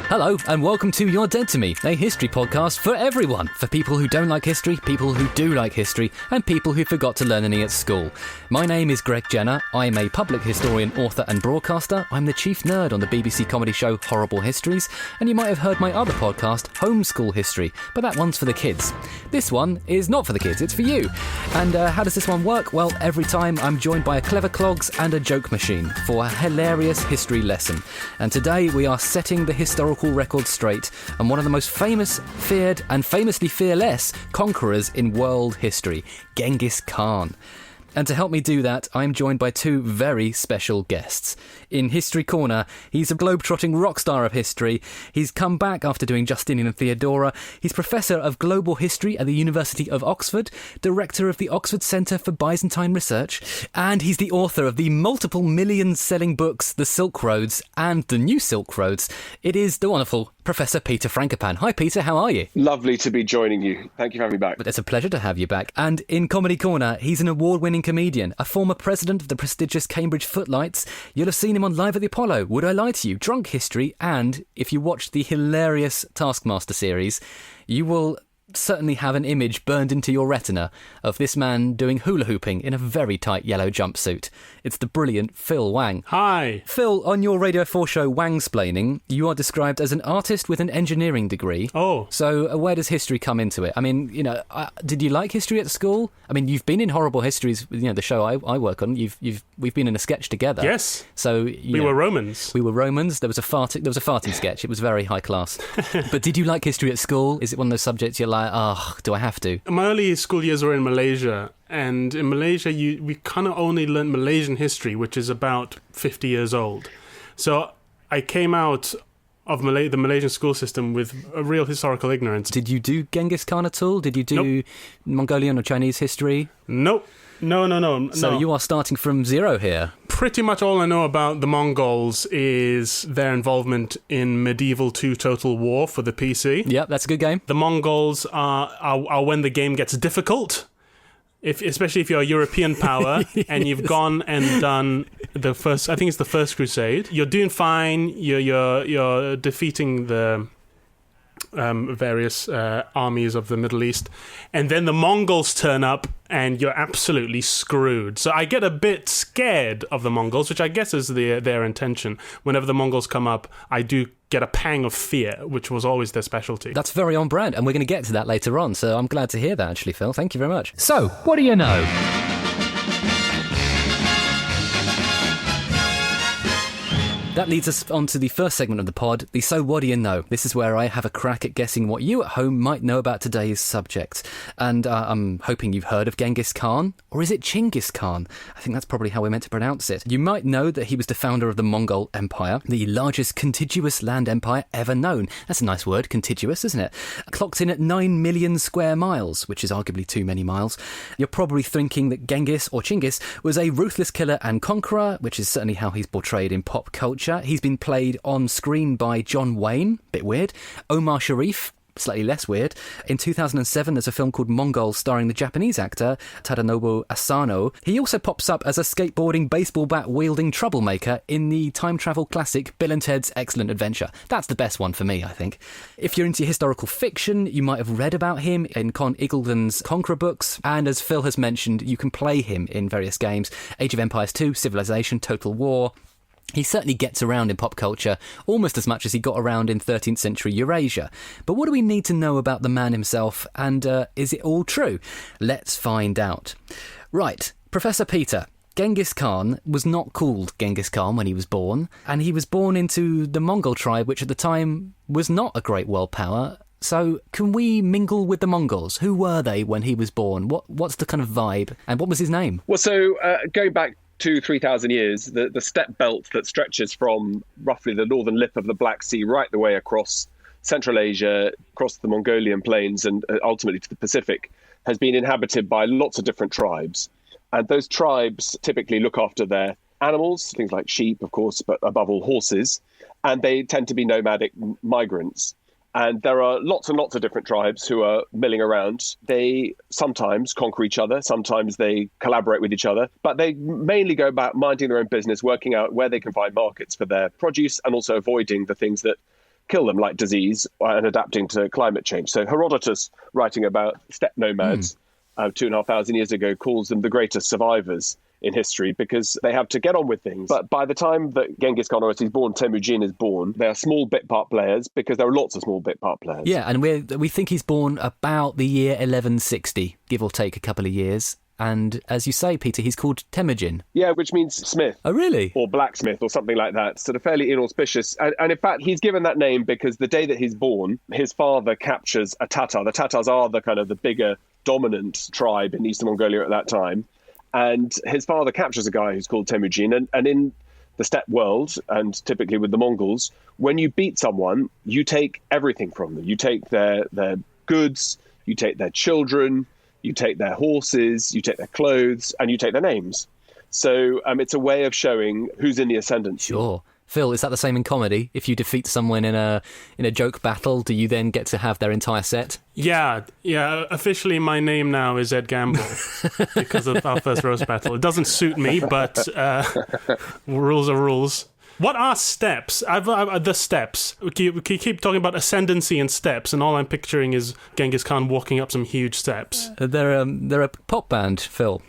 Hello, and welcome to You're Dead to Me, a history podcast for everyone. For people who don't like history, people who do like history, and people who forgot to learn any at school. My name is Greg Jenner. I'm a public historian, author, and broadcaster. I'm the chief nerd on the BBC comedy show Horrible Histories, and you might have heard my other podcast, Homeschool History, but that one's for the kids. This one is not for the kids, it's for you. And how does this one work? Well, every time I'm joined by a clever clogs and a joke machine for a hilarious history lesson. And today we are setting the historical record straight on one of the most famous, feared, and famously fearless conquerors in world history, Genghis Khan. And to help me do that, I'm joined by two very special guests. In History Corner, he's a globe-trotting rock star of history. He's come back after doing Justinian and Theodora. He's Professor of Global History at the University of Oxford, Director of the Oxford Centre for Byzantine Research, and he's the author of the multiple million-selling books The Silk Roads and The New Silk Roads. It is the wonderful Professor Peter Frankopan. Hi, Peter, how are you? Lovely to be joining you. Thank you for having me back. But it's a pleasure to have you back. And in Comedy Corner, he's an award-winning comedian, a former president of the prestigious Cambridge Footlights. You'll have seen him on Live at the Apollo, Would I Lie to You?, Drunk History, and if you watch the hilarious Taskmaster series, you will certainly have an image burned into your retina of this man doing hula hooping in a very tight yellow jumpsuit. It's the brilliant Phil Wang. Hi. Phil, on your Radio 4 show Wangsplaining, you are described as an artist with an engineering degree. Oh. So where does history come into it? I mean, you know, did you like history at school? I mean, you've been in Horrible Histories, you know, the show I work on. We've been in a sketch together. Yes. So we were Romans. We were Romans. There was a farting sketch. It was very high class. But did you like history at school? Is it one of those subjects you're like, oh, do I have to? My early school years were in Malaysia, and in Malaysia we kind of only learned Malaysian history, which is about 50 years old. So I came out of the Malaysian school system with a real historical ignorance. Did you do Genghis Khan at all? Did you do Mongolian or Chinese history? Nope. No. So you are starting from zero here. Pretty much all I know about the Mongols is their involvement in medieval 2 Total War for the PC. Yep, that's a good game. The Mongols are when the game gets difficult. Especially if you're a European power and you've gone and done the first, I think it's the First Crusade. You're doing fine. You're defeating the various armies of the Middle East, and then the Mongols turn up and you're absolutely screwed. So I get a bit scared of the Mongols, which I guess is their intention. Whenever the Mongols come up, I do get a pang of fear, which was always their specialty. That's very on brand, and we're going to get to that later on, so I'm glad to hear that, actually, Phil. Thank you very much. So, what do you know? That leads us on to the first segment of the pod, the So What Do You Know? This is where I have a crack at guessing what you at home might know about today's subject. And I'm hoping you've heard of Genghis Khan, or is it Genghis Khan? I think that's probably how we're meant to pronounce it. You might know that he was the founder of the Mongol Empire, the largest contiguous land empire ever known. That's a nice word, contiguous, isn't it? Clocked in at 9 million square miles, which is arguably too many miles. You're probably thinking that Genghis, or Chinggis, was a ruthless killer and conqueror, which is certainly how he's portrayed in pop culture. He's been played on screen by John Wayne, bit weird. Omar Sharif, slightly less weird. In 2007, there's a film called Mongols starring the Japanese actor Tadanobu Asano. He also pops up as a skateboarding, baseball bat-wielding troublemaker in the time travel classic Bill and Ted's Excellent Adventure. That's the best one for me, I think. If you're into historical fiction, you might have read about him in Con Eagleton's Conqueror books, and as Phil has mentioned, you can play him in various games. Age of Empires 2, Civilization, Total War. He certainly gets around in pop culture almost as much as he got around in 13th century Eurasia. But what do we need to know about the man himself, and is it all true? Let's find out. Right, Professor Peter, Genghis Khan was not called Genghis Khan when he was born, and he was born into the Mongol tribe, which at the time was not a great world power. So can we mingle with the Mongols? Who were they when he was born? What's the kind of vibe? And what was his name? Well, so going back 2,000-3,000 years, the steppe belt that stretches from roughly the northern lip of the Black Sea right the way across Central Asia, across the Mongolian plains and ultimately to the Pacific, has been inhabited by lots of different tribes. And those tribes typically look after their animals, things like sheep, of course, but above all horses. And they tend to be nomadic migrants. And there are lots and lots of different tribes who are milling around. They sometimes conquer each other, sometimes they collaborate with each other, but they mainly go about minding their own business, working out where they can find markets for their produce and also avoiding the things that kill them like disease and adapting to climate change. So Herodotus, writing about steppe nomads 2,500 years ago, calls them the greatest survivors in history because they have to get on with things. But by the time that Genghis Khan, or as he's born, Temujin is born, they are small bit part players because there are lots of small bit part players. Yeah, and we think he's born about the year 1160, give or take a couple of years. And as you say, Peter, he's called Temujin. Yeah, which means smith. Oh, really? Or blacksmith or something like that. Sort of fairly inauspicious. And in fact, he's given that name because the day that he's born, his father captures a Tatar. The Tatars are the kind of the bigger dominant tribe in Eastern Mongolia at that time. And his father captures a guy who's called Temujin. And in the steppe world, and typically with the Mongols, when you beat someone, you take everything from them. You take their goods, you take their children, you take their horses, you take their clothes, and you take their names. So it's a way of showing who's in the ascendancy. Sure. Phil, is that the same in comedy? If you defeat someone in a joke battle, do you then get to have their entire set? Yeah. Officially, my name now is Ed Gamble because of our first roast battle. It doesn't suit me, but rules are rules. What are steps? The steps. We keep talking about ascendancy and steps, and all I'm picturing is Genghis Khan walking up some huge steps. They're a pop band, Phil.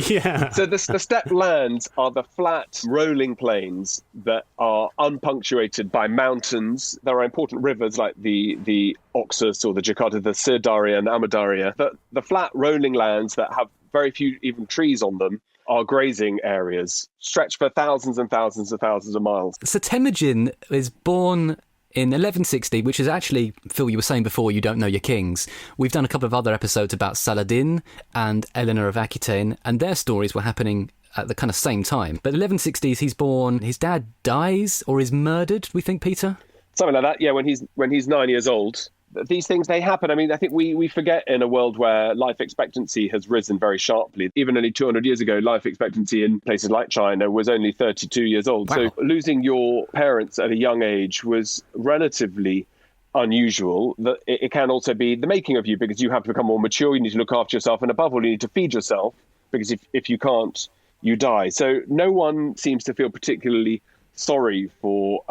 Yeah. So the steppe lands are the flat, rolling plains that are unpunctuated by mountains. There are important rivers like the Oxus or the Jakarta, the Sirdarya and the Amudarya. The flat, rolling lands that have very few even trees on them are grazing areas, stretched for thousands and thousands and thousands of miles. So Temujin is born in 1160, which is actually, Phil, you were saying before you don't know your kings. We've done a couple of other episodes about Saladin and Eleanor of Aquitaine, and their stories were happening at the kind of same time. But 1160s, he's born, his dad dies or is murdered, we think, Peter? Something like that, yeah, when he's 9 years old. These things, they happen. I mean, I think we forget in a world where life expectancy has risen very sharply. Even only 200 years ago, life expectancy in places like China was only 32 years old. Wow. So losing your parents at a young age was relatively unusual. That it can also be the making of you because you have to become more mature. You need to look after yourself. And above all, you need to feed yourself because if you can't, you die. So no one seems to feel particularly sorry for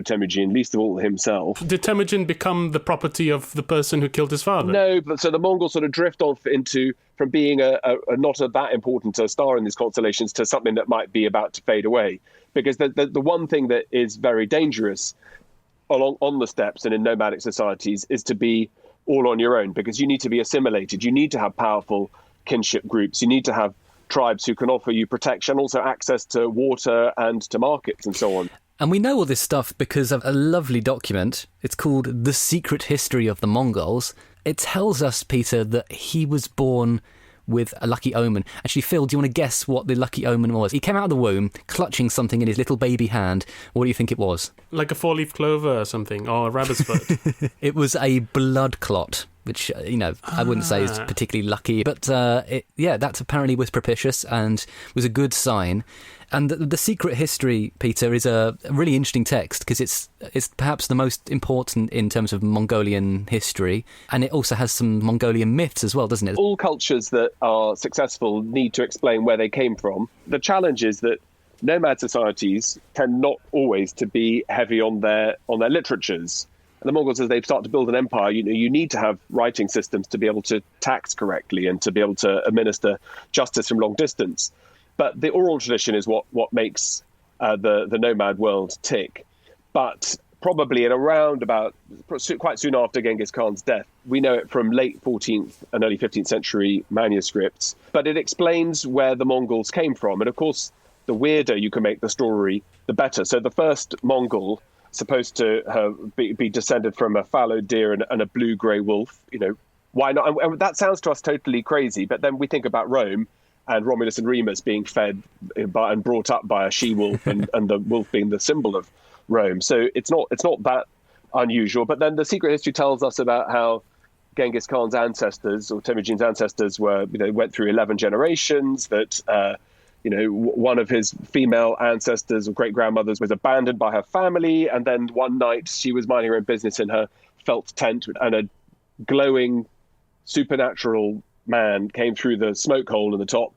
Temujin, least of all himself. Did Temujin become the property of the person who killed his father? No, but so the Mongols sort of drift off from being a not that important a star in these constellations to something that might be about to fade away. Because the one thing that is very dangerous on the steppes and in nomadic societies is to be all on your own, because you need to be assimilated. You need to have powerful kinship groups. You need to have tribes who can offer you protection, also access to water and to markets and so on. And we know all this stuff because of a lovely document. It's called The Secret History of the Mongols. It tells us, Peter, that he was born with a lucky omen. Actually, Phil, do you want to guess what the lucky omen was? He came out of the womb clutching something in his little baby hand. What do you think it was? Like a four-leaf clover or something, or a rabbit's foot. It was a blood clot, which, I wouldn't say is particularly lucky. But, that apparently was propitious and was a good sign. And the Secret History, Peter, is a really interesting text because it's perhaps the most important in terms of Mongolian history. And it also has some Mongolian myths as well, doesn't it? All cultures that are successful need to explain where they came from. The challenge is that nomad societies tend not always to be heavy on their literatures. And the Mongols, as they start to build an empire, you need to have writing systems to be able to tax correctly and to be able to administer justice from long distance. But the oral tradition is what makes the nomad world tick. But probably at around about quite soon after Genghis Khan's death, we know it from late 14th and early 15th century manuscripts. But it explains where the Mongols came from. And of course, the weirder you can make the story, the better. So the first Mongol, supposed to be descended from a fallow deer and a blue-grey wolf, why not? And that sounds to us totally crazy. But then we think about Rome and Romulus and Remus being fed by and brought up by a she-wolf and the wolf being the symbol of Rome. So it's not that unusual. But then the Secret History tells us about how Genghis Khan's ancestors, or Temujin's ancestors, went through 11 generations, that one of his female ancestors or great-grandmothers was abandoned by her family, and then one night she was minding her own business in her felt tent, and a glowing supernatural man came through the smoke hole in the top,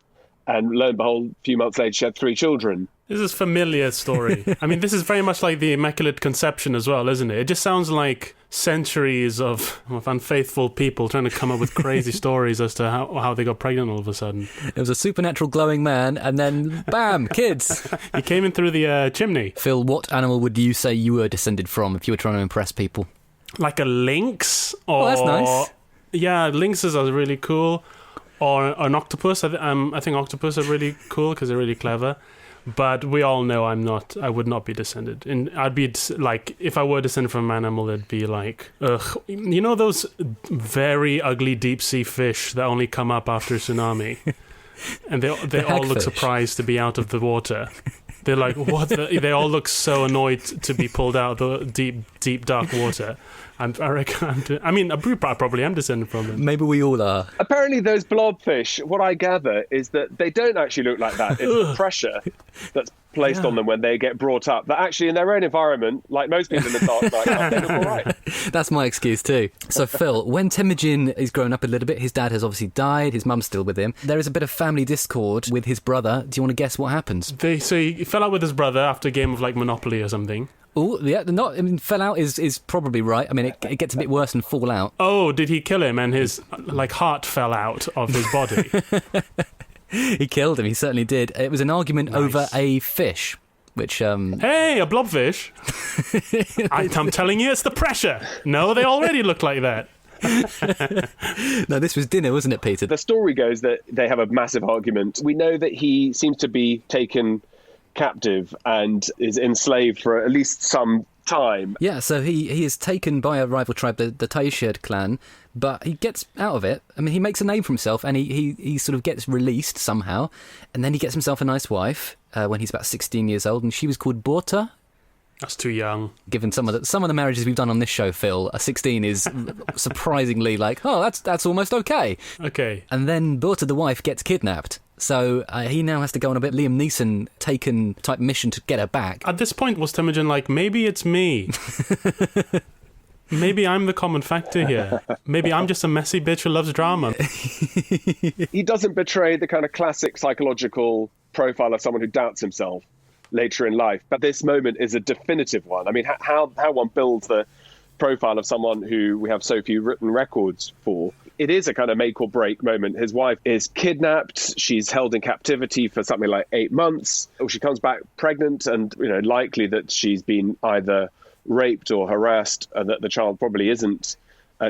and lo and behold, a few months later she had 3 children. This is a familiar story. I mean, this is very much like the Immaculate Conception as well, isn't it? It just sounds like centuries of unfaithful people trying to come up with crazy stories as to how they got pregnant all of a sudden. It was a supernatural glowing man, and then, bam, kids. He came in through the chimney. Phil, what animal would you say you were descended from if you were trying to impress people? Like a lynx? Or, oh, that's nice. Yeah, lynxes are really cool. Or an octopus. I think octopus are really cool because they're really clever. But we all know I would not be descended. And I'd be like, if I were descended from an animal, it'd be like, ugh. You know those very ugly deep sea fish that only come up after a tsunami? And they all look surprised to be out of the water. They're like, what? They all look so annoyed to be pulled out of the deep, dark water. I reckon I probably am descended from them. Maybe we all are. Apparently those blobfish, what I gather is that they don't actually look like that. It's the pressure that's placed on them when they get brought up. That actually in their own environment, like most people in the dark night, they look all right. That's my excuse too. So Phil, when Temujin is grown up a little bit, his dad has obviously died, his mum's still with him. There is a bit of family discord with his brother. Do you want to guess what happens? So he fell out with his brother after a game of like Monopoly or something. Oh, yeah, fell out is probably right. I mean, it gets a bit worse than fall out. Oh, did he kill him and his heart fell out of his body? He killed him, he certainly did. It was an argument over a fish, which... Hey, a blobfish? I'm telling you, it's the pressure. No, they already look like that. No, this was dinner, wasn't it, Peter? The story goes that they have a massive argument. We know that he seems to be taken captive and is enslaved for at least some time. Yeah, so he is taken by a rival tribe, the Taishid clan, but he gets out of it. I mean, he makes a name for himself, and he sort of gets released somehow, and then he gets himself a nice wife when he's about 16 years old, and she was called Borta. That's too young. Given some of the marriages we've done on this show, Phil, a 16 is surprisingly like, oh, that's almost okay. Okay. And then Borta, the wife, gets kidnapped. So he now has to go on a bit Liam Neeson taken type mission to get her back. At this point, was Temujin like, maybe it's me? Maybe I'm the common factor here. Maybe I'm just a messy bitch who loves drama. He doesn't betray the kind of classic psychological profile of someone who doubts himself later in life. But this moment is a definitive one. I mean, how one builds the profile of someone who we have so few written records for. It is a kind of make or break moment. His wife is kidnapped. She's held in captivity for something like 8 months. She comes back pregnant and, likely that she's been either raped or harassed, and that the child probably isn't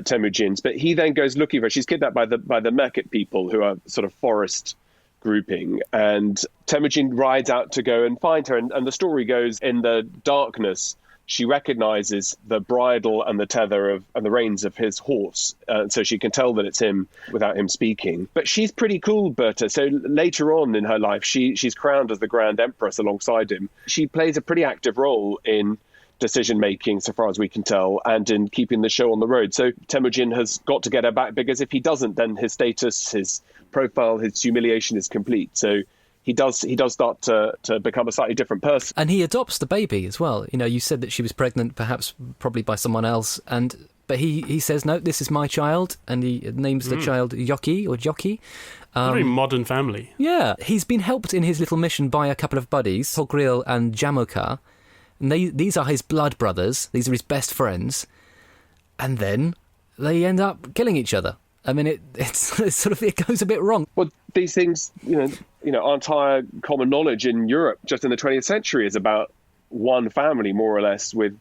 Temujin's. But he then goes looking for her. She's kidnapped by the Mekhet people, who are sort of forest grouping. And Temujin rides out to go and find her. And the story goes, in the darkness, she recognizes the bridle and the tether and the reins of his horse. So she can tell that it's him without him speaking. But she's pretty cool, Berta. So later on in her life, she's crowned as the Grand Empress alongside him. She plays a pretty active role in decision-making, so far as we can tell, and in keeping the show on the road. So Temujin has got to get her back, because if he doesn't, then his status, his profile, his humiliation is complete. So he does start to become a slightly different person. And he adopts the baby as well. You said that she was pregnant, probably by someone else, but he says, no, this is my child, and he names the child Yoki or Jockey. Very modern family. Yeah. He's been helped in his little mission by a couple of buddies, Togril and Jamoka, and these are his blood brothers. These are his best friends. And then they end up killing each other. I mean, it goes a bit wrong. Well, these things, our entire common knowledge in Europe just in the 20th century is about one family, more or less, with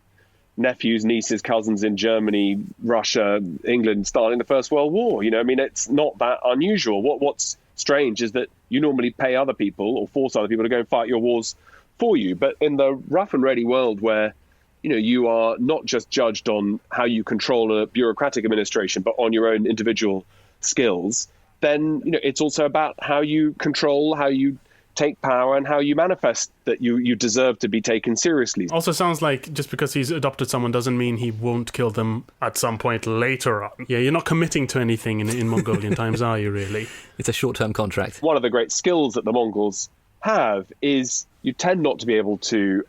nephews, nieces, cousins in Germany, Russia, England, starting the First World War. It's not that unusual. What's strange is that you normally pay other people or force other people to go and fight your wars for you. But in the rough and ready world where you are not just judged on how you control a bureaucratic administration, but on your own individual skills, then, it's also about how you control, how you take power, and how you manifest that you deserve to be taken seriously. Also sounds like just because he's adopted someone doesn't mean he won't kill them at some point later on. Yeah, you're not committing to anything in Mongolian times, are you, really? It's a short-term contract. One of the great skills that the Mongols have is you tend not to be able to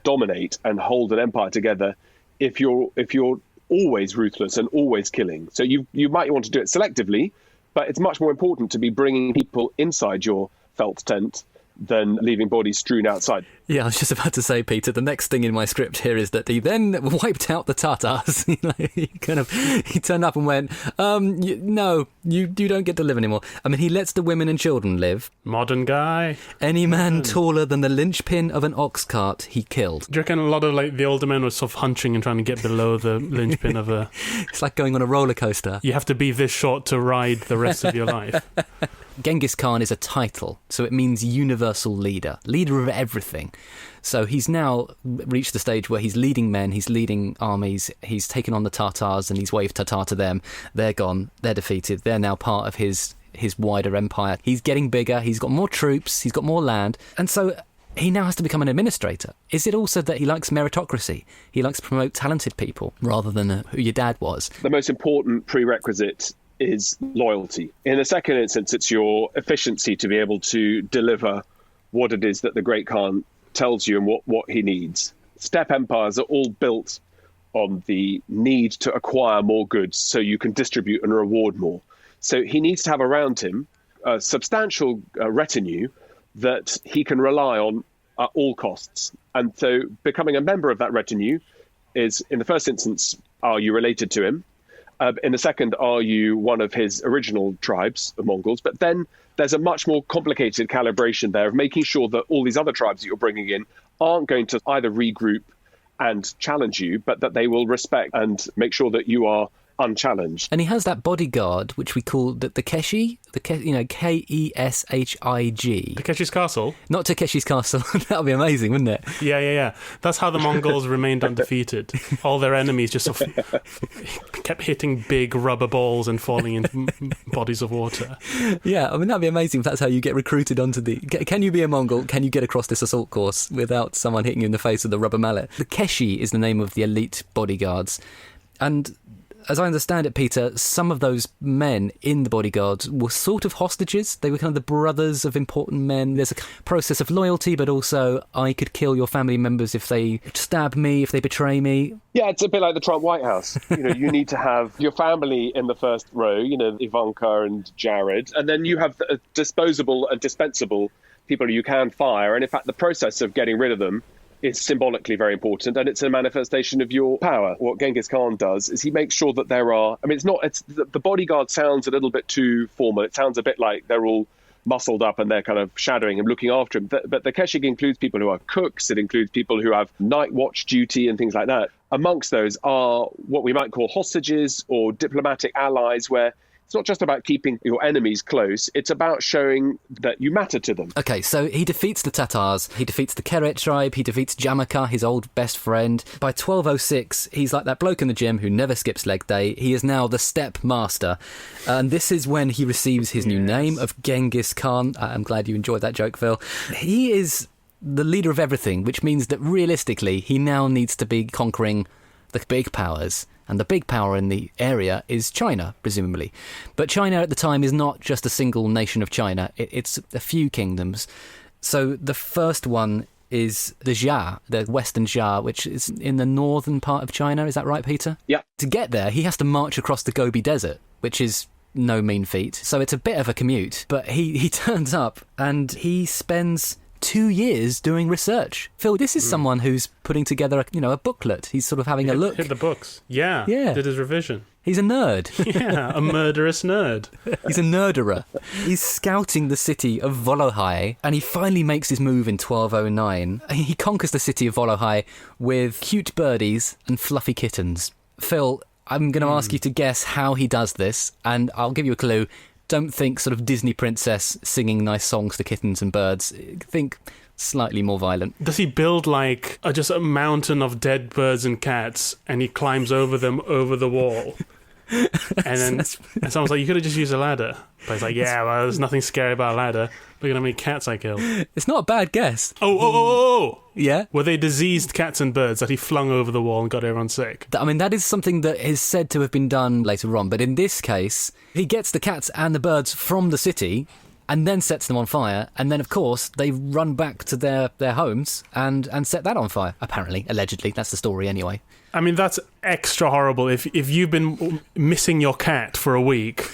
dominate and hold an empire together if you're always ruthless and always killing. So you might want to do it selectively, but it's much more important to be bringing people inside your felt tent than leaving bodies strewn outside. Yeah, I was just about to say, Peter, the next thing in my script here is that he then wiped out the Tatars. He turned up and went, no, you don't get to live anymore. I mean, he lets the women and children live. Modern guy. Any man taller than the linchpin of an ox cart, he killed. Do you reckon a lot of the older men were sort of hunching and trying to get below the linchpin of a... It's like going on a roller coaster. You have to be this short to ride the rest of your life. Genghis Khan is a title, so it means universal leader of everything. So he's now reached the stage where he's leading men, he's leading armies, he's taken on the Tatars and he's waved Tatar to them. They're gone, they're defeated, they're now part of his wider empire. He's getting bigger, he's got more troops, he's got more land, and so he now has to become an administrator. Is it also that he likes meritocracy? He likes to promote talented people rather than who your dad was? The most important prerequisite is loyalty. In the second instance, it's your efficiency to be able to deliver what it is that the great Khan tells you and what he needs. Steppe empires are all built on the need to acquire more goods so you can distribute and reward more. So he needs to have around him a substantial retinue that he can rely on at all costs. And so becoming a member of that retinue is, in the first instance, are you related to him? In the second, are you one of his original tribes, the Mongols? But then there's a much more complicated calibration there of making sure that all these other tribes that you're bringing in aren't going to either regroup and challenge you, but that they will respect and make sure that you are unchallenged. And he has that bodyguard, which we call the Keshi, Keshig. Takeshi's Castle? Not Takeshi's Castle. That would be amazing, wouldn't it? Yeah. That's how the Mongols remained undefeated. All their enemies just sort of kept hitting big rubber balls and falling into bodies of water. Yeah, I mean, that'd be amazing if that's how you get recruited onto the... Can you be a Mongol? Can you get across this assault course without someone hitting you in the face with a rubber mallet? The Keshi is the name of the elite bodyguards. And as I understand it, Peter, some of those men in the bodyguards were sort of hostages. They were kind of the brothers of important men. There's a process of loyalty, but also I could kill your family members if they stab me, if they betray me. Yeah, it's a bit like the Trump White House. You need to have your family in the first row, Ivanka and Jared, and then you have disposable and dispensable people you can fire. And in fact, the process of getting rid of them is symbolically very important, and it's a manifestation of your power. What Genghis Khan does is he makes sure that there are... I mean, the bodyguard sounds a little bit too formal. It sounds a bit like they're all muscled up and they're kind of shadowing him, looking after him. But the Keshig includes people who are cooks. It includes people who have night watch duty and things like that. Amongst those are what we might call hostages or diplomatic allies, where it's not just about keeping your enemies close, it's about showing that you matter to them. Okay, so he defeats the Tatars, he defeats the Keret tribe, he defeats Jamaka, his old best friend. By 1206, he's like that bloke in the gym who never skips leg day. He is now the steppe master. And this is when he receives his new name of Genghis Khan. I'm glad you enjoyed that joke, Phil. He is the leader of everything, which means that realistically, he now needs to be conquering the big powers. And the big power in the area is China, presumably. But China at the time is not just a single nation of China. It's a few kingdoms. So the first one is the Xia, the Western Xia, which is in the northern part of China. Is that right, Peter? Yeah. To get there, he has to march across the Gobi Desert, which is no mean feat. So it's a bit of a commute. But he turns up and he spends 2 years doing research. Phil, this is someone who's putting together a booklet. He's sort of having a look. Hit the books. Yeah. Did his revision. He's a nerd. Yeah, a murderous nerd. He's a nerderer. He's scouting the city of Volohai, and he finally makes his move in 1209. He conquers the city of Volohai with cute birdies and fluffy kittens. Phil, I'm going to ask you to guess how he does this, and I'll give you a clue. Don't think sort of Disney princess singing nice songs to kittens and birds. Think slightly more violent. Does he build just a mountain of dead birds and cats, and he climbs over them over the wall? And someone's like, you could have just used a ladder. But he's like, well, there's nothing scary about a ladder. Look at how many cats I killed. It's not a bad guess. Oh! Yeah? Were they diseased cats and birds that he flung over the wall and got everyone sick? I mean, that is something that is said to have been done later on. But in this case, he gets the cats and the birds from the city and then sets them on fire. And then, of course, they run back to their homes and set that on fire. Apparently, allegedly. That's the story anyway. I mean, that's extra horrible. If you've been missing your cat for a week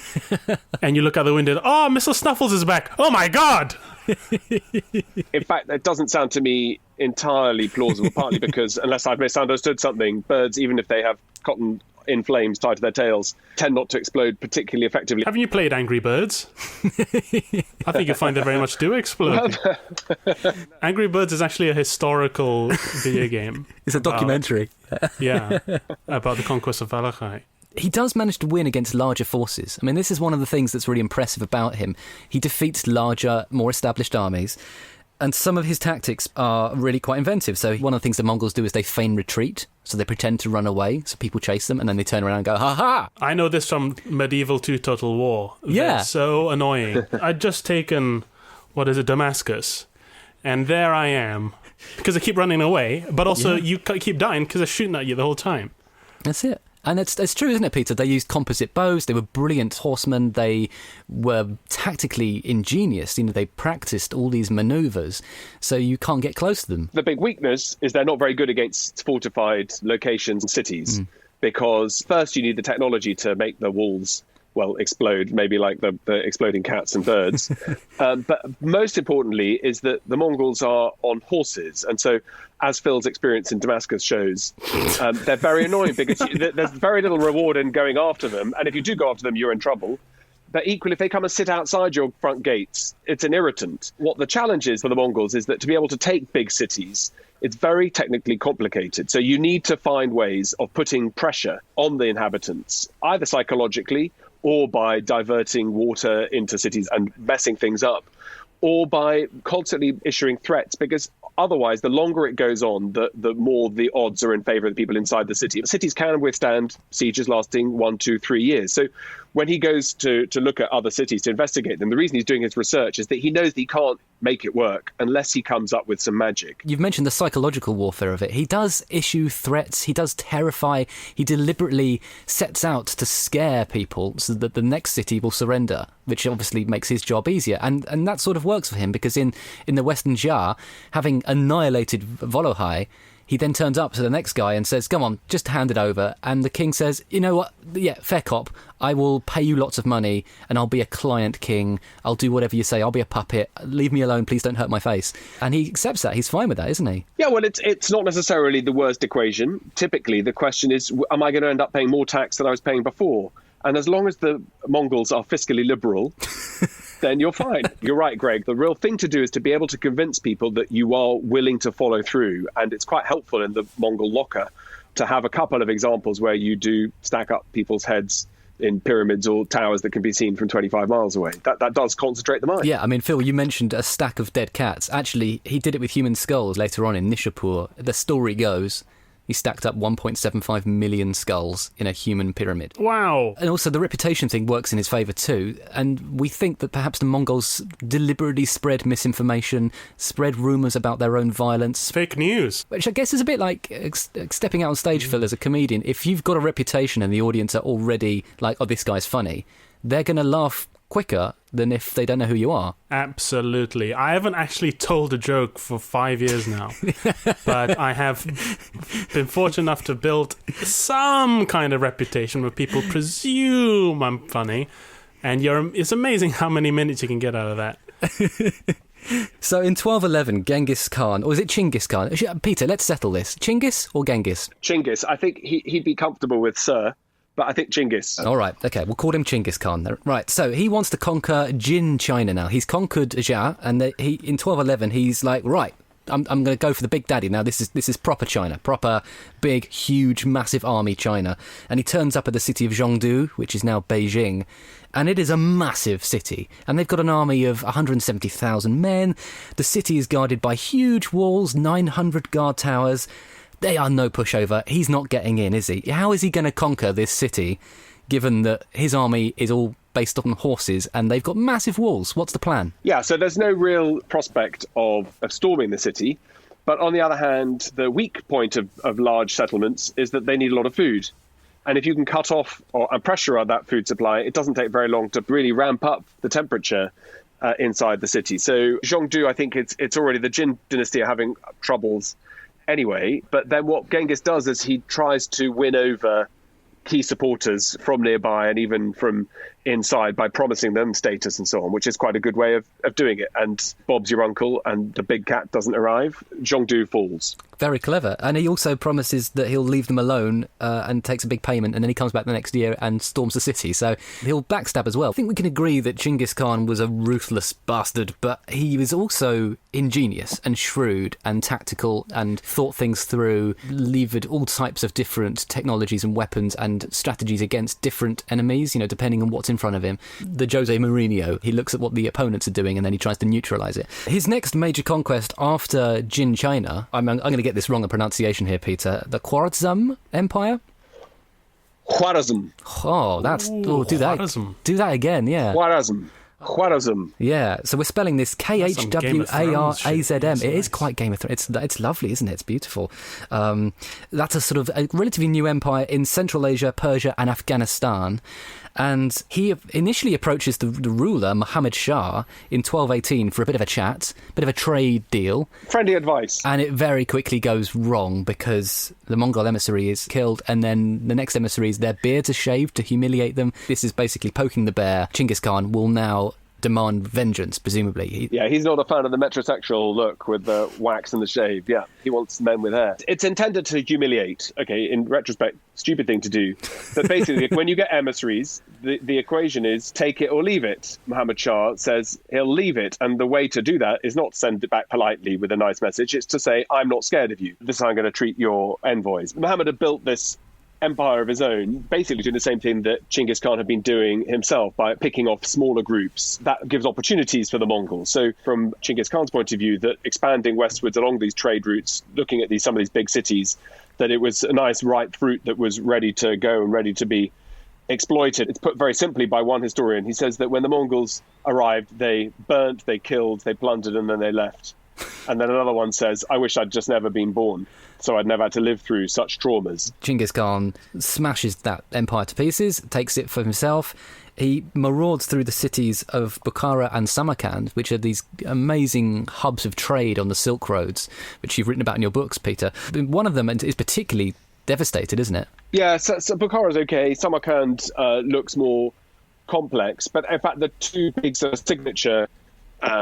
and you look out the window, oh, Mr. Snuffles is back. Oh, my God! In fact, that doesn't sound to me entirely plausible, partly because, unless I've misunderstood something, birds, even if they have cotton in flames tied to their tails, tend not to explode particularly effectively. Haven't you played Angry Birds? I think you'll find they very much do explode. Angry Birds is actually a historical video game. It's a documentary. About the conquest of Valachai. He does manage to win against larger forces. I mean, this is one of the things that's really impressive about him. He defeats larger, more established armies. And some of his tactics are really quite inventive. So one of the things the Mongols do is they feign retreat. So they pretend to run away, so people chase them, and then they turn around and go, ha-ha! I know this from Medieval 2 Total War. Yeah. They're so annoying. I'd just taken, Damascus, and there I am. Because I keep running away, but also you keep dying because they're shooting at you the whole time. That's it. And it's true, isn't it, Peter? They used composite bows. They were brilliant horsemen. They were tactically ingenious. They practiced all these manoeuvres, so you can't get close to them. The big weakness is they're not very good against fortified locations and cities, because first you need the technology to make the walls explode, maybe like the exploding cats and birds. But most importantly is that the Mongols are on horses. And so, as Phil's experience in Damascus shows, they're very annoying because there's very little reward in going after them. And if you do go after them, you're in trouble. But equally, if they come and sit outside your front gates, it's an irritant. What the challenge is for the Mongols is that to be able to take big cities, it's very technically complicated. So you need to find ways of putting pressure on the inhabitants, either psychologically or by diverting water into cities and messing things up, or by constantly issuing threats, because otherwise, the longer it goes on, the more the odds are in favor of the people inside the city. Cities can withstand sieges lasting 1, 2, 3 years. So when he goes to look at other cities to investigate them, the reason he's doing his research is that he knows that he can't make it work unless he comes up with some magic. You've mentioned the psychological warfare of it. He does issue threats. He does terrify. He deliberately sets out to scare people so that the next city will surrender, which obviously makes his job easier. And that sort of works for him, because in the Western Jar, having annihilated Volokhai, he then turns up to the next guy and says, come on, just hand it over. And the king says, you know what? Yeah, fair cop. I will pay you lots of money and I'll be a client king. I'll do whatever you say. I'll be a puppet. Leave me alone. Please don't hurt my face. And he accepts that. He's fine with that, isn't he? Yeah, well, it's not necessarily the worst equation. Typically, the question is, am I going to end up paying more tax than I was paying before? And as long as the Mongols are fiscally liberal, then you're fine. You're right, Greg. The real thing to do is to be able to convince people that you are willing to follow through. And it's quite helpful in the Mongol locker to have a couple of examples where you do stack up people's heads in pyramids or towers that can be seen from 25 miles away. That does concentrate the mind. Yeah, I mean, Phil, you mentioned a stack of dead cats. Actually, he did it with human skulls later on in Nishapur. The story goes he stacked up 1.75 million skulls in a human pyramid. Wow. And also the reputation thing works in his favour too. And we think that perhaps the Mongols deliberately spread misinformation, spread rumours about their own violence. Fake news. Which I guess is a bit like stepping out on stage, Phil, as a comedian. If you've got a reputation and the audience are already like, oh, this guy's funny, they're going to laugh quicker than if they don't know who you are. Absolutely. I haven't actually told a joke for 5 years now, but I have been fortunate enough to build some kind of reputation where people presume I'm funny, and it's amazing how many minutes you can get out of that. So in 1211, Genghis Khan, or is it Chinggis Khan? Peter, let's settle this. Chinggis or Genghis? Chinggis. I think he'd be comfortable with Sir. But I think Genghis. All right, okay, we'll call him Chinggis Khan. Right, so he wants to conquer Jin China now. He's conquered Xia, and in 1211 he's like, right, I'm going to go for the big daddy now. This is proper China, proper big, huge, massive army China. And he turns up at the city of Zhongdu, which is now Beijing, and it is a massive city. And they've got an army of 170,000 men. The city is guarded by huge walls, 900 guard towers. They are no pushover. He's not getting in, is he? How is he going to conquer this city, given that his army is all based on horses and they've got massive walls? What's the plan? Yeah, so there's no real prospect of storming the city. But on the other hand, the weak point of large settlements is that they need a lot of food. And if you can cut off and pressure on that food supply, it doesn't take very long to really ramp up the temperature inside the city. So Zhongdu, I think it's already the Jin dynasty are having troubles anyway. But then what Genghis does is he tries to win over key supporters from nearby and even from inside by promising them status and so on, which is quite a good way of doing it. And Bob's your uncle and the big cat doesn't arrive. Zhongdu falls. Very clever. And he also promises that he'll leave them alone and takes a big payment, and then he comes back the next year and storms the city. So he'll backstab as well. I think we can agree that Genghis Khan was a ruthless bastard, but he was also ingenious and shrewd and tactical and thought things through, levered all types of different technologies and weapons and strategies against different enemies, depending on what's in front of him. The Jose Mourinho, he looks at what the opponents are doing and then he tries to neutralise it. His next major conquest after Jin China, I'm going to get this wrong, the pronunciation here, Peter, the Khwarezm Empire? Khwarezm. Oh, that's... do that. Khwarezm. Do that again, yeah. Khwarezm. Yeah, so we're spelling this Khwarazm. It is quite Game of Thrones. It's lovely, isn't it? It's beautiful. That's a sort of a relatively new empire in Central Asia, Persia and Afghanistan. And he initially approaches the ruler, Muhammad Shah, in 1218 for a bit of a chat, bit of a trade deal. Friendly advice. And it very quickly goes wrong because the Mongol emissary is killed, and then the next emissaries, their beards are shaved to humiliate them. This is basically poking the bear. Genghis Khan will now demand vengeance, presumably. He's not a fan of the metrosexual look with the wax and the shave. Yeah, he wants men with hair. It's intended to humiliate. Okay, in retrospect, stupid thing to do. But basically, when you get emissaries, the equation is take it or leave it. Muhammad Shah says he'll leave it. And the way to do that is not send it back politely with a nice message. It's to say, I'm not scared of you. This is how I'm going to treat your envoys. Muhammad had built this empire of his own, basically doing the same thing that Genghis Khan had been doing himself by picking off smaller groups. That gives opportunities for the Mongols. So from Genghis Khan's point of view, that expanding westwards along these trade routes, looking at some of these big cities, that it was a nice ripe fruit that was ready to go and ready to be exploited. It's put very simply by one historian. He says that when the Mongols arrived, they burnt, they killed, they plundered, and then they left. And then another one says, I wish I'd just never been born, so I'd never had to live through such traumas. Genghis Khan smashes that empire to pieces, takes it for himself. He marauds through the cities of Bukhara and Samarkand, which are these amazing hubs of trade on the Silk Roads, which you've written about in your books, Peter. One of them is particularly devastated, isn't it? Yeah, so Bukhara's okay. Samarkand looks more complex, but in fact the two big signature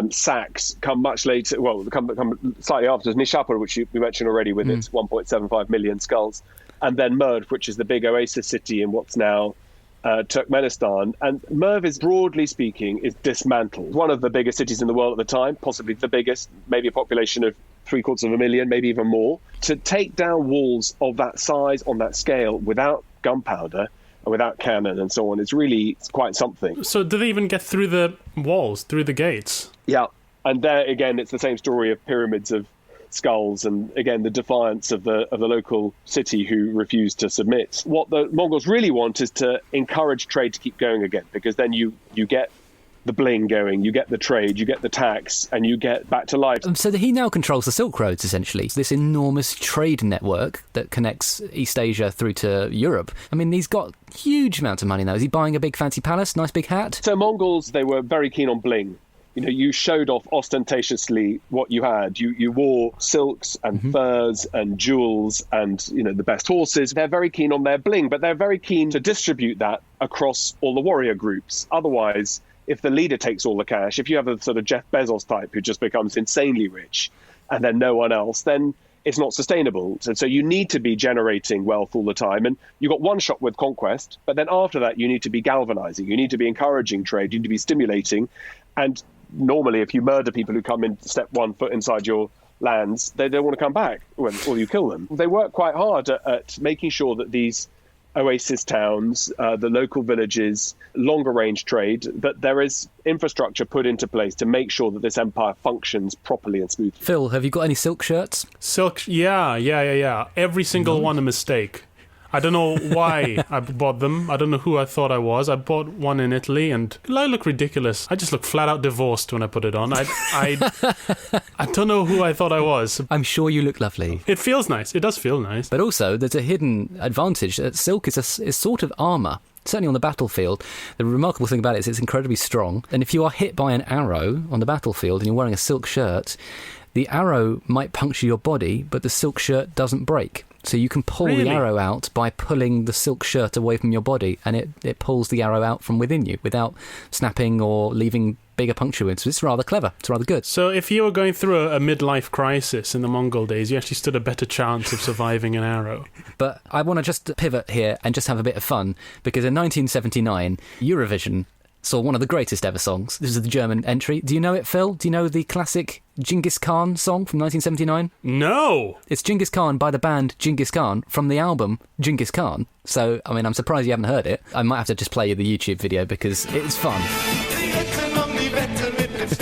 sacks come much later. Well, come slightly after. Nishapur, which we mentioned already, with its 1.75 million skulls, and then Merv, which is the big oasis city in what's now Turkmenistan. And Merv is, broadly speaking, is dismantled. One of the biggest cities in the world at the time, possibly the biggest, maybe a population of 750,000, maybe even more. To take down walls of that size on that scale without gunpowder and without cannon and so on, it's quite something. So do they even get through the walls, through the gates? Yeah. And there, again, it's the same story of pyramids of skulls and, again, the defiance of the local city who refused to submit. What the Mongols really want is to encourage trade to keep going again, because then you get the bling going, you get the trade, you get the tax, and you get back to life. So he now controls the Silk Roads, essentially. This enormous trade network that connects East Asia through to Europe. I mean, he's got huge amounts of money now. Is he buying a big fancy palace, nice big hat? So Mongols, they were very keen on bling. You showed off ostentatiously what you had. You wore silks and furs and jewels and, the best horses. They're very keen on their bling, but they're very keen to distribute that across all the warrior groups. Otherwise, if the leader takes all the cash, if you have a sort of Jeff Bezos type who just becomes insanely rich and then no one else, then it's not sustainable. So you need to be generating wealth all the time. And you've got one shot with conquest, but then after that, you need to be galvanizing. You need to be encouraging trade. You need to be stimulating. And normally, if you murder people who come in, step 1 foot inside your lands, they don't want to come back or you kill them. They work quite hard at making sure that these oasis towns, the local villages, longer range trade, that there is infrastructure put into place to make sure that this empire functions properly and smoothly. Phil, have you got any silk shirts? Silk, yeah. Every single one a mistake. I don't know why I bought them. I don't know who I thought I was. I bought one in Italy, and I look ridiculous. I just look flat out divorced when I put it on. I don't know who I thought I was. I'm sure you look lovely. It feels nice. It does feel nice. But also, there's a hidden advantage. Silk is sort of armour. Certainly on the battlefield, the remarkable thing about it is it's incredibly strong. And if you are hit by an arrow on the battlefield and you're wearing a silk shirt, the arrow might puncture your body, but the silk shirt doesn't break. So you can pull the arrow out by pulling the silk shirt away from your body, and it pulls the arrow out from within you without snapping or leaving bigger puncture wounds. It's rather clever. It's rather good. So if you were going through a midlife crisis in the Mongol days, you actually stood a better chance of surviving an arrow. But I want to just pivot here and just have a bit of fun, because in 1979, Eurovision saw one of the greatest ever songs. This is the German entry. Do you know it, Phil? Do you know the classic Genghis Khan song from 1979? No! It's Genghis Khan by the band Genghis Khan from the album Genghis Khan. So, I mean, I'm surprised you haven't heard it. I might have to just play you the YouTube video because it's fun.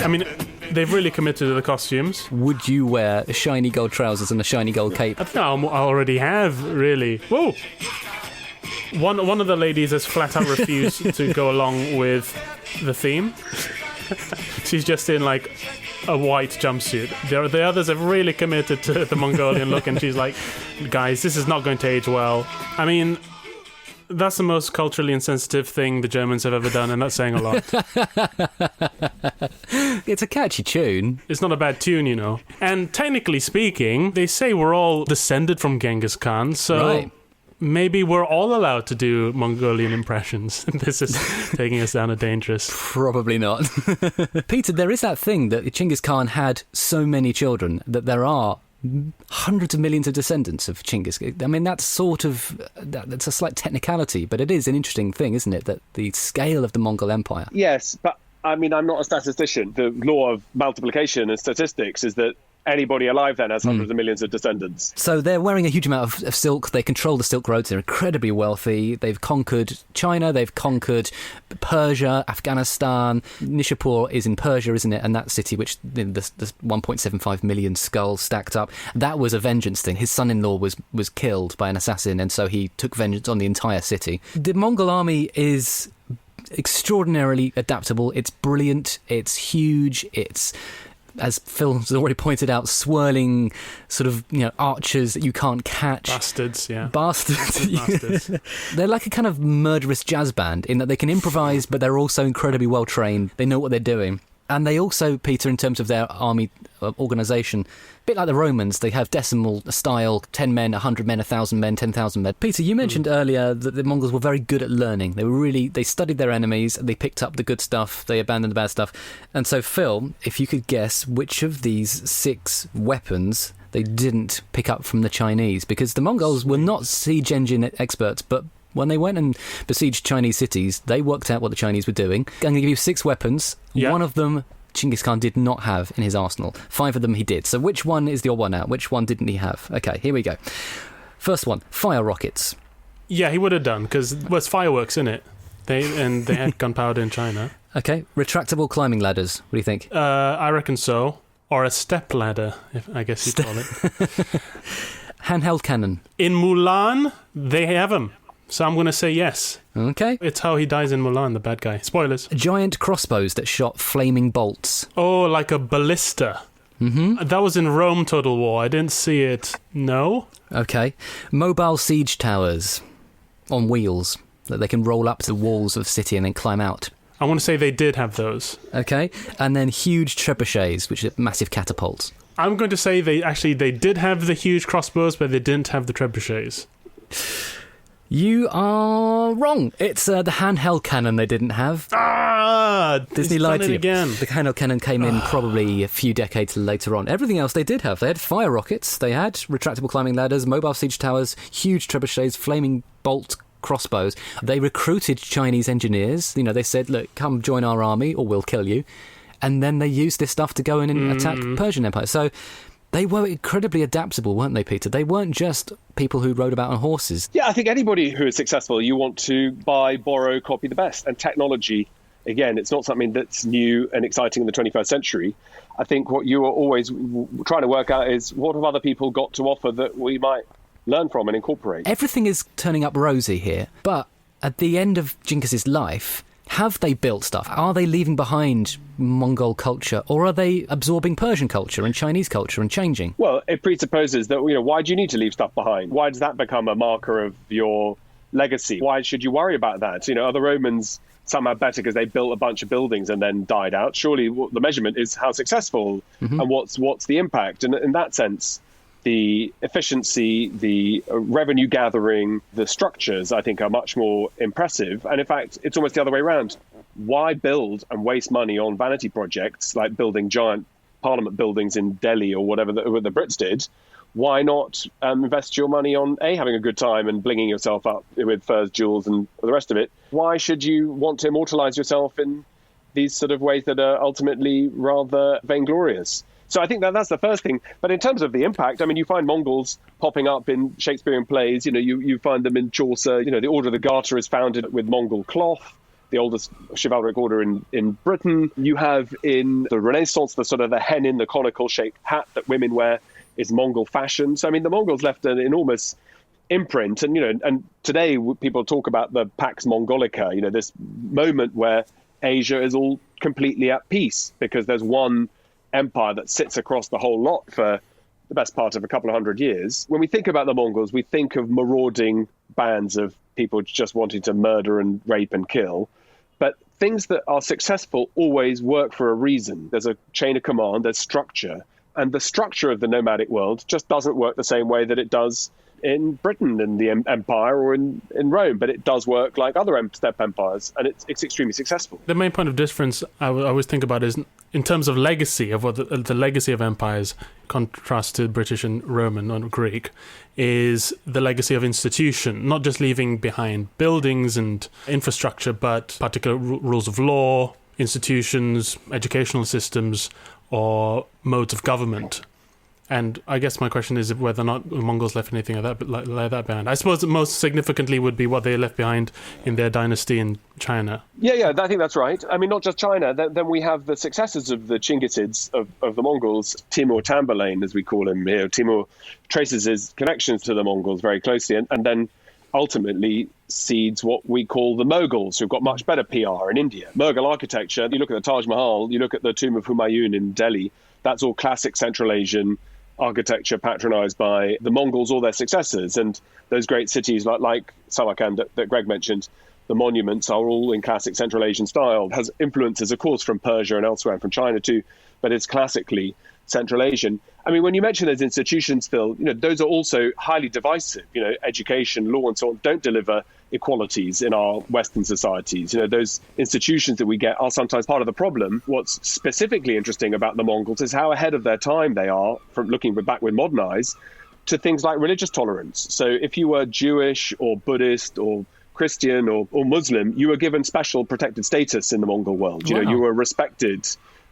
I mean, they've really committed to the costumes. Would you wear shiny gold trousers and a shiny gold cape? I think I already have, really. Whoa! One of the ladies has flat out refused to go along with the theme. She's just in, like, a white jumpsuit. The others have really committed to the Mongolian look, and she's like, guys, this is not going to age well. I mean, that's the most culturally insensitive thing the Germans have ever done, and that's saying a lot. It's a catchy tune. It's not a bad tune, you know. And technically speaking, they say we're all descended from Genghis Khan, so... Right. Maybe we're all allowed to do Mongolian impressions. This is taking us down a dangerous... Probably not. Peter, there is that thing that Genghis Khan had so many children that there are hundreds of millions of descendants of Genghis. I mean, that's that's a slight technicality, but it is an interesting thing, isn't it, that the scale of the Mongol Empire... Yes, but I mean, I'm not a statistician. The law of multiplication and statistics is that anybody alive then has hundreds of millions of descendants. So they're wearing a huge amount of silk. They control the Silk Roads. They're incredibly wealthy. They've conquered China. They've conquered Persia, Afghanistan. Nishapur is in Persia, isn't it? And that city, which the 1.75 million skulls stacked up, that was a vengeance thing. His son-in-law was killed by an assassin, and so he took vengeance on the entire city. The Mongol army is extraordinarily adaptable. It's brilliant. It's huge. It's, as Phil has already pointed out, swirling sort of, archers that you can't catch. Bastards, yeah. Bastards. They're like a kind of murderous jazz band in that they can improvise, but they're also incredibly well trained. They know what they're doing. And they also, Peter, in terms of their army organisation, a bit like the Romans, they have decimal style, 10 men, 100 men, 1,000 men, 10,000 men. Peter, you mentioned earlier that the Mongols were very good at learning. They studied their enemies, they picked up the good stuff, they abandoned the bad stuff. And so, Phil, if you could guess which of these 6 weapons they didn't pick up from the Chinese, because the Mongols were not siege engine experts, but when they went and besieged Chinese cities, they worked out what the Chinese were doing. I'm going to give you 6 weapons. Yeah. One of them Genghis Khan did not have in his arsenal. 5 of them he did. So which one is the odd one out? Which one didn't he have? Okay, here we go. First one, fire rockets. Yeah, he would have done, because there's fireworks in it. They had gunpowder in China. Okay, retractable climbing ladders. What do you think? I reckon so. Or a step ladder, I guess you'd call it. Handheld cannon. In Mulan, they have them. So I'm going to say yes. Okay. It's how he dies in Mulan, the bad guy. Spoilers. Giant crossbows that shot flaming bolts. Oh, like a ballista. Mm-hmm. That was in Rome Total War. I didn't see it. No? Okay. Mobile siege towers on wheels that they can roll up to the walls of the city and then climb out. I want to say they did have those. Okay. And then huge trebuchets, which are massive catapults. I'm going to say they did have the huge crossbows, but they didn't have the trebuchets. You are wrong. It's the handheld cannon they didn't have. Disney lied to you. Again. The handheld cannon came in probably a few decades later on. Everything else they did have. They had fire rockets, they had retractable climbing ladders, mobile siege towers, huge trebuchets, flaming bolt crossbows. They recruited Chinese engineers. They said, look, come join our army or we'll kill you. And then they used this stuff to go in and attack Persian Empire. So they were incredibly adaptable, weren't they, Peter? They weren't just people who rode about on horses. Yeah, I think anybody who is successful, you want to buy, borrow, copy the best. And technology, again, it's not something that's new and exciting in the 21st century. I think what you are always trying to work out is what have other people got to offer that we might learn from and incorporate. Everything is turning up rosy here, but at the end of Genghis's life, have they built stuff? Are they leaving behind Mongol culture, or are they absorbing Persian culture and Chinese culture and changing? Well, it presupposes that, why do you need to leave stuff behind? Why does that become a marker of your legacy? Why should you worry about that? Are the Romans somehow better because they built a bunch of buildings and then died out? Surely the measurement is how successful and what's the impact. And in that sense, the efficiency, the revenue gathering, the structures, I think, are much more impressive. And in fact, it's almost the other way around. Why build and waste money on vanity projects like building giant parliament buildings in Delhi or whatever the Brits did? Why not invest your money on having a good time and blinging yourself up with furs, jewels, and the rest of it? Why should you want to immortalize yourself in these sort of ways that are ultimately rather vainglorious? So I think that's the first thing. But in terms of the impact, I mean, you find Mongols popping up in Shakespearean plays. You find them in Chaucer. The Order of the Garter is founded with Mongol cloth, the oldest chivalric order in Britain. You have in the Renaissance the sort of the hen in the conical shaped hat that women wear is Mongol fashion. So I mean, the Mongols left an enormous imprint, and today people talk about the Pax Mongolica. This moment where Asia is all completely at peace because there's one empire that sits across the whole lot for the best part of a couple of hundred years. When we think about the Mongols, we think of marauding bands of people just wanting to murder and rape and kill. But things that are successful always work for a reason. There's a chain of command, there's structure. And the structure of the nomadic world just doesn't work the same way that it does in Britain and the empire or in Rome, but it does work like other steppe empires, and it's extremely successful. The main point of difference I always think about is in terms of legacy, of what the legacy of empires, contrast to British and Roman or Greek, is the legacy of institution, not just leaving behind buildings and infrastructure, but particular rules of law, institutions, educational systems, or modes of government. And I guess my question is whether or not the Mongols left anything like that behind. I suppose most significantly would be what they left behind in their dynasty in China. Yeah, I think that's right. I mean, not just China. Then we have the successors of the Chinggisids of the Mongols, Timur Tamburlaine, as we call him here. Timur traces his connections to the Mongols very closely, and then ultimately seeds what we call the Mughals, who've got much better PR in India. Mughal architecture, you look at the Taj Mahal, you look at the tomb of Humayun in Delhi, that's all classic Central Asian architecture patronized by the Mongols or their successors. And those great cities like Samarkand that Greg mentioned, the monuments are all in classic Central Asian style. It has influences, of course, from Persia and elsewhere, and from China too, but it's classically Central Asian. I mean, when you mention those institutions, Phil, those are also highly divisive. Education, law, and so on don't deliver equalities in our Western societies. Those institutions that we get are sometimes part of the problem. What's specifically interesting about the Mongols is how ahead of their time they are, from looking back with modern eyes, to things like religious tolerance. So if you were Jewish or Buddhist or Christian or Muslim, you were given special protected status in the Mongol world. Wow. You were respected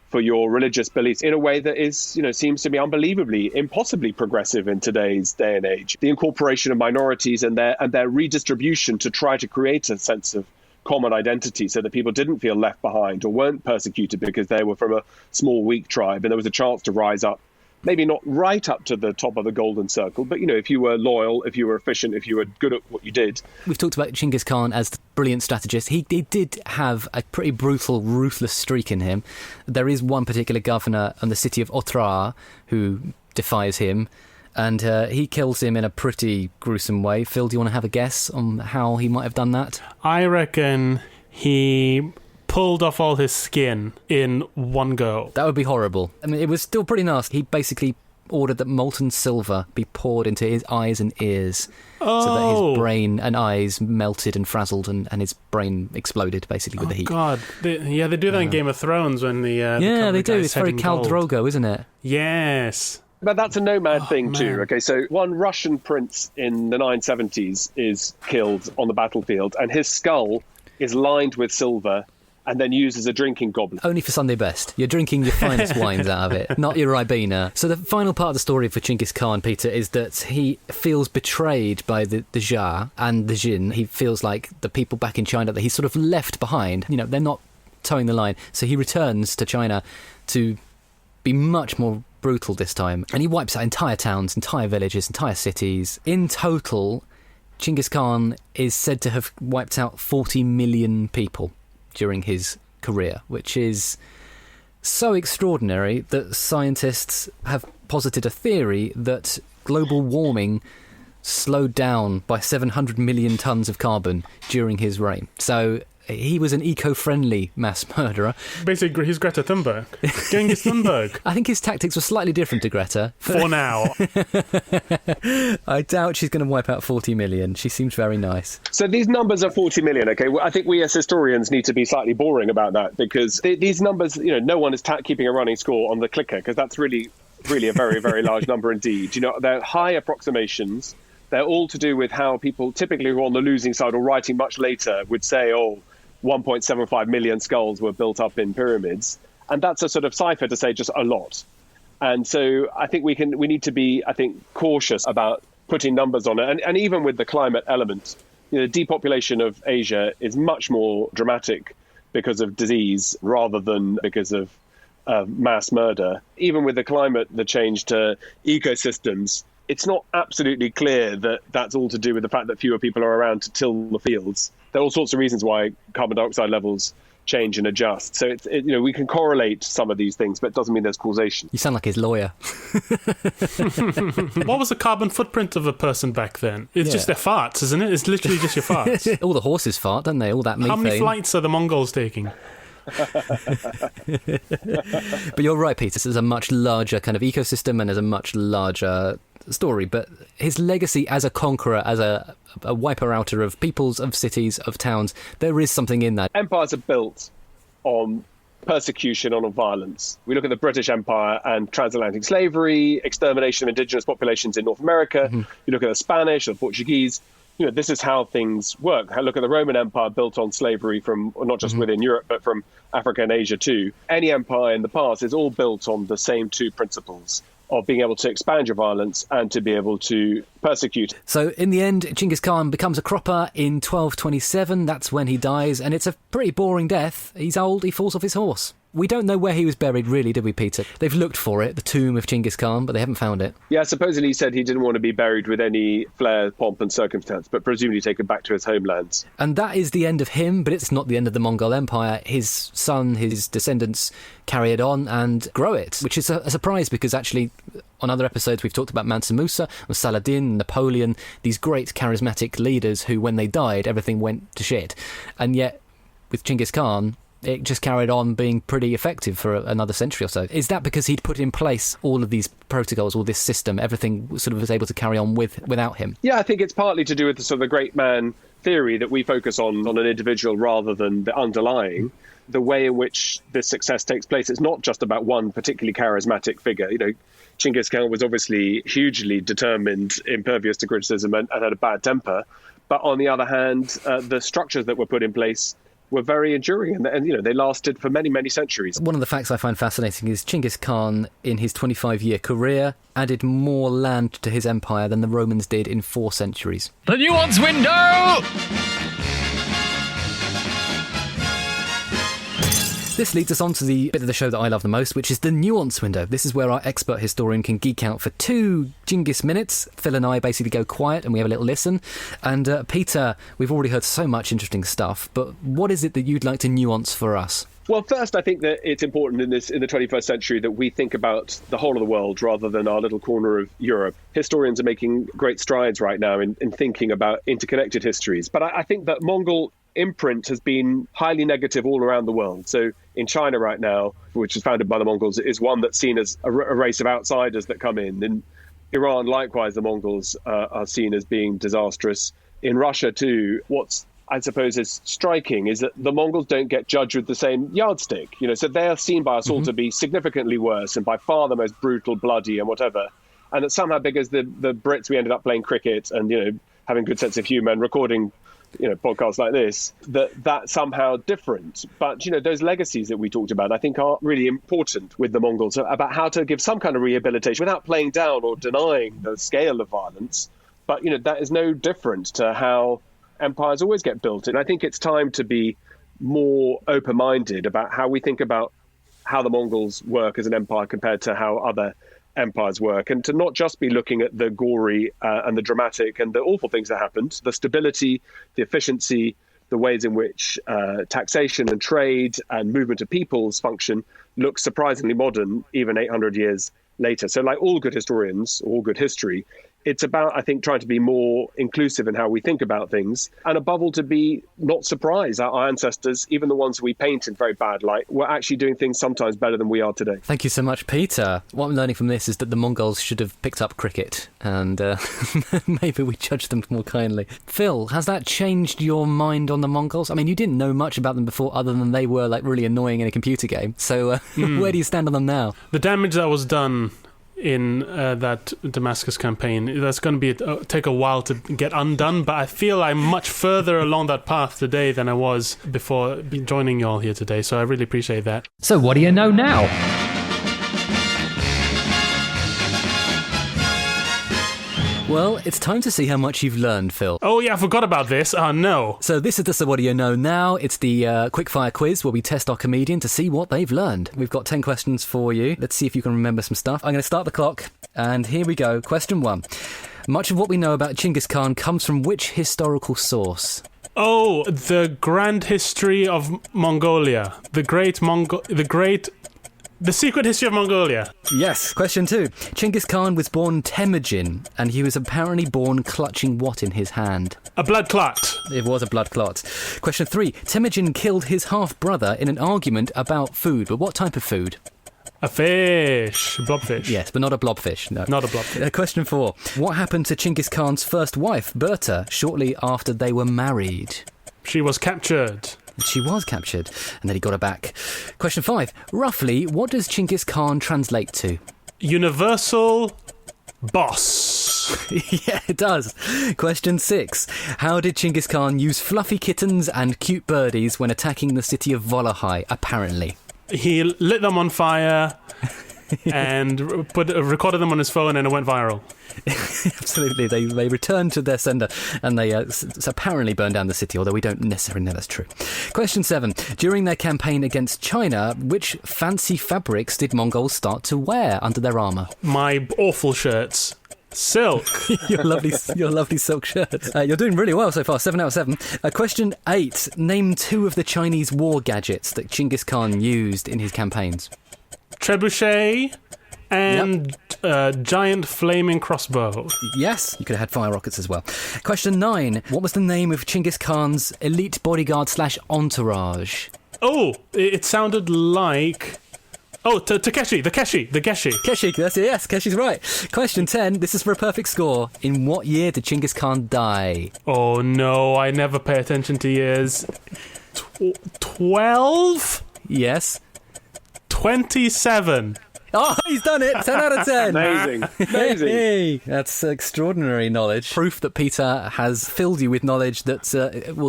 for your religious beliefs in a way that is, seems to be unbelievably, impossibly progressive in today's day and age. The incorporation of minorities and their redistribution to try to create a sense of common identity so that people didn't feel left behind or weren't persecuted because they were from a small, weak tribe and there was a chance to rise up. Maybe not right up to the top of the golden circle, but, if you were loyal, if you were efficient, if you were good at what you did. We've talked about Genghis Khan as the brilliant strategist. He did have a pretty brutal, ruthless streak in him. There is one particular governor in the city of Otrar who defies him, and he kills him in a pretty gruesome way. Phil, do you want to have a guess on how he might have done that? I reckon he pulled off all his skin in one go. That would be horrible. I mean, it was still pretty nasty. He basically ordered that molten silver be poured into his eyes and ears so that his brain and eyes melted and frazzled and his brain exploded basically with the heat. God. They do that in Game of Thrones when the they do. It's very Khal gold. Drogo, isn't it? Yes. But that's a nomad thing too. Man. Okay, so one Russian prince in the 970s is killed on the battlefield and his skull is lined with silver and then used as a drinking goblet. Only for Sunday best. You're drinking your finest wines out of it, not your Ribena. So the final part of the story for Genghis Khan, Peter, is that he feels betrayed by the Xia and the Jin. He feels like the people back in China that he's sort of left behind. They're not towing the line. So he returns to China to be much more brutal this time. And he wipes out entire towns, entire villages, entire cities. In total, Genghis Khan is said to have wiped out 40 million people during his career, which is so extraordinary that scientists have posited a theory that global warming slowed down by 700 million tonnes of carbon during his reign. So he was an eco-friendly mass murderer. Basically, he's Greta Thunberg. Genghis Thunberg. I think his tactics were slightly different to Greta. For now. I doubt she's going to wipe out 40 million. She seems very nice. So these numbers are 40 million, okay? Well, I think we as historians need to be slightly boring about that, because these numbers, no one is keeping a running score on the clicker, because that's really a very, very large number indeed. They're high approximations. They're all to do with how people, typically who are on the losing side or writing much later, would say, 1.75 million skulls were built up in pyramids. And that's a sort of cipher to say just a lot. And so I think we need to be, cautious about putting numbers on it. And even with the climate element, the depopulation of Asia is much more dramatic because of disease rather than because of mass murder. Even with the change to ecosystems, it's not absolutely clear that that's all to do with the fact that fewer people are around to till the fields. There are all sorts of reasons why carbon dioxide levels change and adjust. So we can correlate some of these things, but it doesn't mean there's causation. You sound like his lawyer. What was the carbon footprint of a person back then? It's just their farts, isn't it? It's literally just your farts. All the horses fart, don't they? All that methane. How many flights are the Mongols taking? But you're right, Peter. This is a much larger kind of ecosystem and there's a much larger story. But his legacy as a conqueror, as a wiper-outer of peoples, of cities, of towns, there is something in that. Empires are built on persecution, on violence. We look at the British Empire and transatlantic slavery, extermination of indigenous populations in North America. Mm-hmm. You look at the Spanish or the Portuguese. This is how things work. Look at the Roman Empire, built on slavery from not just within Europe, but from Africa and Asia too. Any empire in the past is all built on the same two principles of being able to expand your violence and to be able to persecute. So in the end, Genghis Khan becomes a cropper in 1227. That's when he dies, and it's a pretty boring death. He's old, he falls off his horse. We don't know where he was buried, really, did we, Peter? They've looked for it, the tomb of Genghis Khan, but they haven't found it. Yeah, supposedly he said he didn't want to be buried with any flair, pomp and circumstance, but presumably taken back to his homelands. And that is the end of him, but it's not the end of the Mongol Empire. His son, his descendants carry it on and grow it, which is a surprise because actually on other episodes we've talked about Mansa Musa, Saladin, Napoleon, these great charismatic leaders who, when they died, everything went to shit. And yet, with Genghis Khan, it just carried on being pretty effective for another century or so. Is that because he'd put in place all of these protocols, all this system, everything sort of was able to carry on without him? Yeah, I think it's partly to do with the sort of the great man theory that we focus on an individual rather than the underlying. The way in which this success takes place, it's not just about one particularly charismatic figure. Genghis Khan was obviously hugely determined, impervious to criticism, and had a bad temper. But on the other hand, the structures that were put in place were very enduring, and they lasted for many, many centuries. One of the facts I find fascinating is Genghis Khan, in his 25-year career, added more land to his empire than the Romans did in 4 centuries. The nuance window! This leads us on to the bit of the show that I love the most, which is the nuance window. This is where our expert historian can geek out for 2 Genghis minutes. Phil and I basically go quiet and we have a little listen. And Peter, we've already heard so much interesting stuff, but what is it that you'd like to nuance for us? Well, first, I think that it's important in the 21st century that we think about the whole of the world rather than our little corner of Europe. Historians are making great strides right now in thinking about interconnected histories. But I think that Mongol imprint has been highly negative all around the world. So in China right now, which is founded by the Mongols, is one that's seen as a race of outsiders that come in. In Iran, likewise, the Mongols are seen as being disastrous. In Russia, too, what's I suppose is striking is that the Mongols don't get judged with the same yardstick. So they are seen by us all to be significantly worse and by far the most brutal, bloody and whatever. And that somehow, because the Brits, we ended up playing cricket and, having a good sense of humour and recording podcasts like this, that's somehow different. But, those legacies that we talked about, I think are really important with the Mongols about how to give some kind of rehabilitation without playing down or denying the scale of violence. But, that is no different to how empires always get built. And I think it's time to be more open-minded about how we think about how the Mongols work as an empire compared to how other empires work, and to not just be looking at the gory and the dramatic and the awful things that happened, the stability, the efficiency, the ways in which taxation and trade and movement of peoples function looks surprisingly modern even 800 years later. So like all good historians, all good history, It's about, I think, trying to be more inclusive in how we think about things, and above all, to be not surprised that our ancestors, even the ones we paint in very bad light, were actually doing things sometimes better than we are today. Thank you so much, Peter. What I'm learning from this is that the Mongols should have picked up cricket, and maybe we judge them more kindly. Phil, has that changed your mind on the Mongols? I mean, you didn't know much about them before other than they were like really annoying in a computer game. So where do you stand on them now? The damage that was done in that Damascus campaign, that's going to take a while to get undone, but I feel I'm much further along that path today than I was before joining you all here today, so I really appreciate that. So what do you know now? Well, it's time to see how much you've learned, Phil. Oh yeah, I forgot about this. Oh no. So this is the So What Do You Know Now? It's the quickfire quiz where we test our comedian to see what they've learned. We've got 10 questions for you. Let's see if you can remember some stuff. I'm going to start the clock, and here we go. Question 1. Much of what we know about Genghis Khan comes from which historical source? Oh, the grand history of Mongolia. The secret history of Mongolia. Yes. Question 2. Genghis Khan was born Temujin, and he was apparently born clutching what in his hand? A blood clot. It was a blood clot. Question 3. Temujin killed his half-brother in an argument about food, but what type of food? A fish. Blobfish. Yes, but not a blobfish, no. Not a blobfish. Question 4. What happened to Genghis Khan's first wife, Berta, shortly after they were married? She was captured. She was captured, and then he got her back. Question 5. Roughly, what does Genghis Khan translate to? Universal boss. Yeah, it does. Question 6. How did Genghis Khan use fluffy kittens and cute birdies when attacking the city of Volahai, apparently? He lit them on fire and recorded them on his phone, and it went viral. Absolutely. They returned to their sender, and they apparently burned down the city, although we don't necessarily know that's true. Question 7. During their campaign against China, which fancy fabrics did Mongols start to wear under their armour? My awful shirts. Silk. your lovely silk shirts. You're doing really well so far. 7 out of 7. Question 8. Name 2 of the Chinese war gadgets that Genghis Khan used in his campaigns. Trebuchet and giant flaming crossbow. Yes, you could have had fire rockets as well. Question 9. What was the name of Genghis Khan's elite bodyguard / entourage? Oh, it sounded like... Oh, Takeshi, the Keshi. Keshi, that's it, yes, Keshi's right. Question 10. This is for a perfect score. In what year did Genghis Khan die? Oh no, I never pay attention to years. 12? Yes. 27. Oh, he's done it! 10 out of 10. Amazing. Hey, that's extraordinary knowledge. Proof that Peter has filled you with knowledge that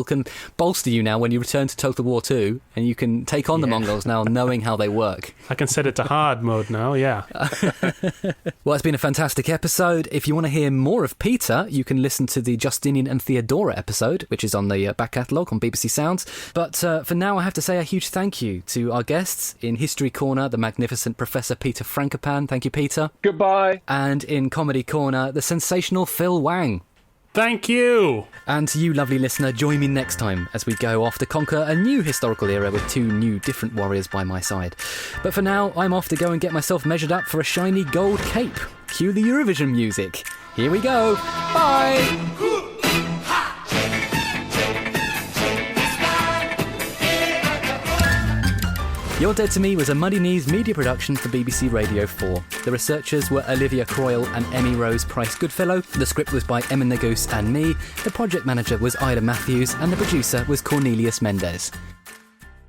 can bolster you now when you return to Total War 2, and you can take on the Mongols now, knowing how they work. I can set it to hard mode now, yeah. Well, it's been a fantastic episode. If you want to hear more of Peter, you can listen to the Justinian and Theodora episode, which is on the back catalogue on BBC Sounds. But for now, I have to say a huge thank you to our guests in History Corner, the magnificent Professor Peter Frankopan. Thank you, Peter. Goodbye. And in Comedy Corner, the sensational Phil Wang. Thank you. And to you, lovely listener, join me next time as we go off to conquer a new historical era with 2 new different warriors by my side. But for now, I'm off to go and get myself measured up for a shiny gold cape. Cue the Eurovision music. Here we go. Bye. You're Dead to Me was a Muddy Knees media production for BBC Radio 4. The researchers were Olivia Croyle and Emmy Rose Price-Goodfellow. The script was by Emma Nagoose and me. The project manager was Ida Matthews, and the producer was Cornelius Mendez.